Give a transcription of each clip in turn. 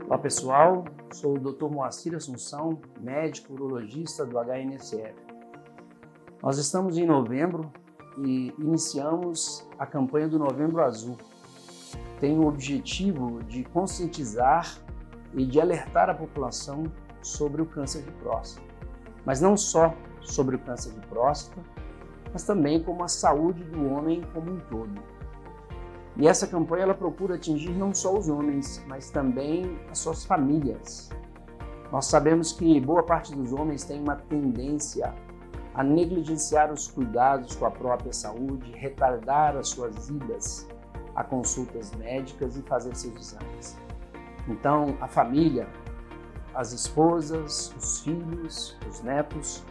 Olá pessoal, sou o Dr. Moacir Assunção, médico urologista do HNSF. Nós estamos em novembro e iniciamos a campanha do Novembro Azul. Tem o objetivo de conscientizar e de alertar a população sobre o câncer de próstata. Mas não só sobre o câncer de próstata, mas também como a saúde do homem como um todo. E essa campanha ela procura atingir não só os homens, mas também as suas famílias. Nós sabemos que boa parte dos homens tem uma tendência a negligenciar os cuidados com a própria saúde, retardar as suas idas a consultas médicas e fazer seus exames. Então, a família, as esposas, os filhos, os netos,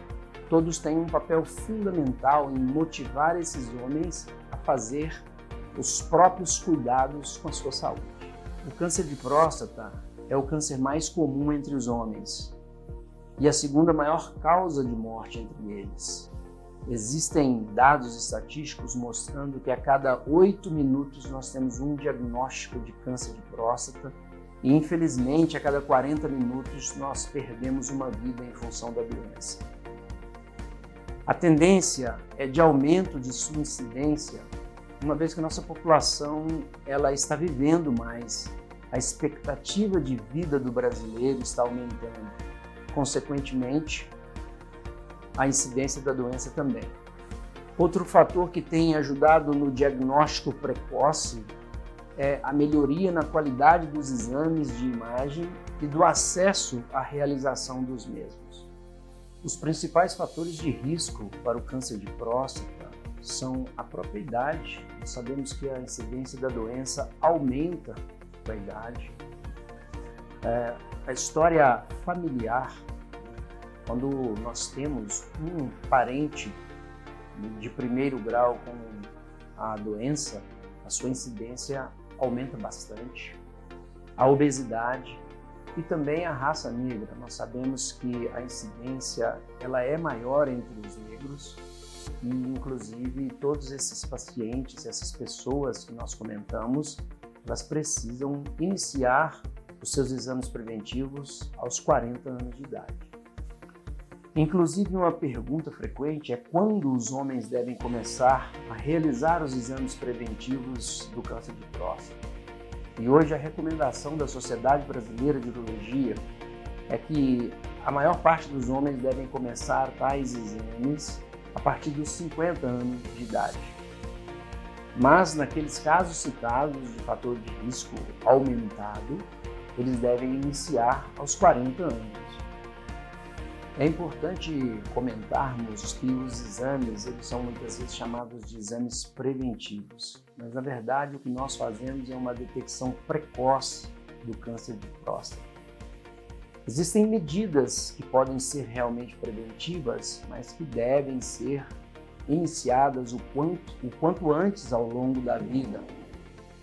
todos têm um papel fundamental em motivar esses homens a fazer os próprios cuidados com a sua saúde. O câncer de próstata é o câncer mais comum entre os homens e a segunda maior causa de morte entre eles. Existem dados estatísticos mostrando que a cada 8 minutos nós temos um diagnóstico de câncer de próstata e, infelizmente, a cada 40 minutos nós perdemos uma vida em função da doença. A tendência é de aumento de sua incidência, uma vez que a nossa população ela está vivendo mais, a expectativa de vida do brasileiro está aumentando. Consequentemente, a incidência da doença também. Outro fator que tem ajudado no diagnóstico precoce é a melhoria na qualidade dos exames de imagem e do acesso à realização dos mesmos. Os principais fatores de risco para o câncer de próstata são a própria idade. Nós sabemos que a incidência da doença aumenta com a idade. A história familiar, quando nós temos um parente de primeiro grau com a doença, a sua incidência aumenta bastante. A obesidade e também a raça negra. Nós sabemos que a incidência ela é maior entre os negros e, inclusive, todos esses pacientes, essas pessoas que nós comentamos, elas precisam iniciar os seus exames preventivos aos 40 anos de idade. Inclusive, uma pergunta frequente é quando os homens devem começar a realizar os exames preventivos do câncer de próstata. E hoje a recomendação da Sociedade Brasileira de Urologia é que a maior parte dos homens devem começar tais exames a partir dos 50 anos de idade. Mas naqueles casos citados de fator de risco aumentado, eles devem iniciar aos 40 anos. É importante comentarmos que os exames eles são muitas vezes chamados de exames preventivos, mas na verdade o que nós fazemos é uma detecção precoce do câncer de próstata. Existem medidas que podem ser realmente preventivas, mas que devem ser iniciadas o quanto antes ao longo da vida.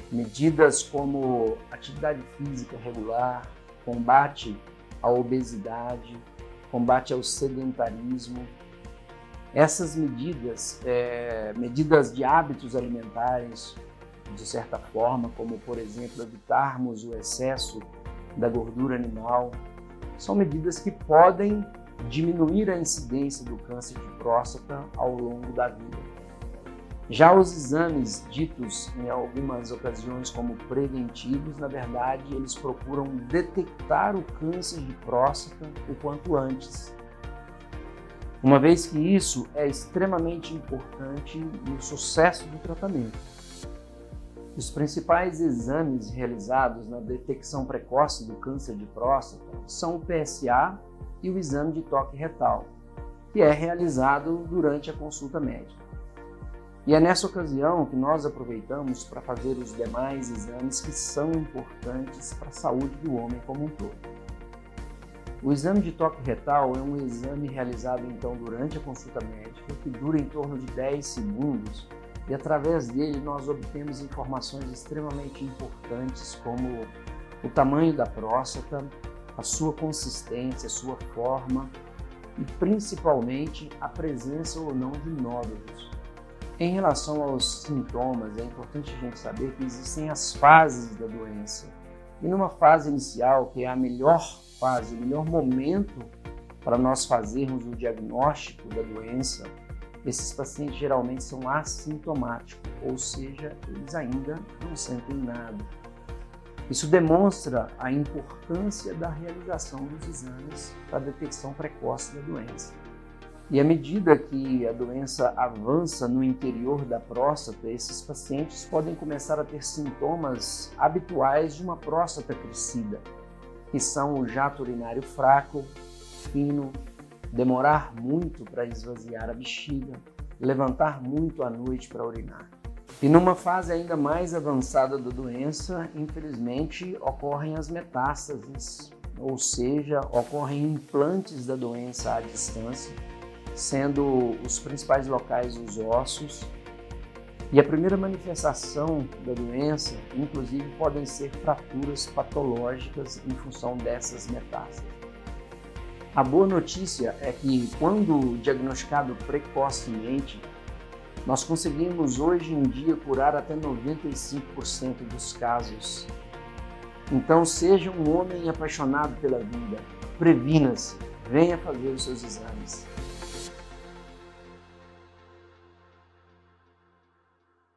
Medidas como atividade física regular, combate à obesidade, combate ao sedentarismo. Essas medidas, medidas de hábitos alimentares, de certa forma, como por exemplo evitarmos o excesso da gordura animal, são medidas que podem diminuir a incidência do câncer de próstata ao longo da vida. Já os exames ditos em algumas ocasiões como preventivos, na verdade, eles procuram detectar o câncer de próstata o quanto antes. Uma vez que isso é extremamente importante no sucesso do tratamento. Os principais exames realizados na detecção precoce do câncer de próstata são o PSA e o exame de toque retal, que é realizado durante a consulta médica. E é nessa ocasião que nós aproveitamos para fazer os demais exames que são importantes para a saúde do homem como um todo. O exame de toque retal é um exame realizado então durante a consulta médica que dura em torno de 10 segundos e através dele nós obtemos informações extremamente importantes como o tamanho da próstata, a sua consistência, a sua forma e principalmente a presença ou não de nódulos. Em relação aos sintomas, é importante a gente saber que existem as fases da doença. E numa fase inicial, que é a melhor fase, o melhor momento para nós fazermos o diagnóstico da doença, esses pacientes geralmente são assintomáticos, ou seja, eles ainda não sentem nada. Isso demonstra a importância da realização dos exames para a detecção precoce da doença. E à medida que a doença avança no interior da próstata, esses pacientes podem começar a ter sintomas habituais de uma próstata crescida, que são o jato urinário fraco, fino, demorar muito para esvaziar a bexiga, levantar muito à noite para urinar. E numa fase ainda mais avançada da doença, infelizmente, ocorrem as metástases, ou seja, ocorrem implantes da doença à distância, sendo os principais locais os ossos. E a primeira manifestação da doença, inclusive, podem ser fraturas patológicas em função dessas metástases. A boa notícia é que, quando diagnosticado precocemente, nós conseguimos hoje em dia curar até 95% dos casos. Então, seja um homem apaixonado pela vida, previna-se, venha fazer os seus exames.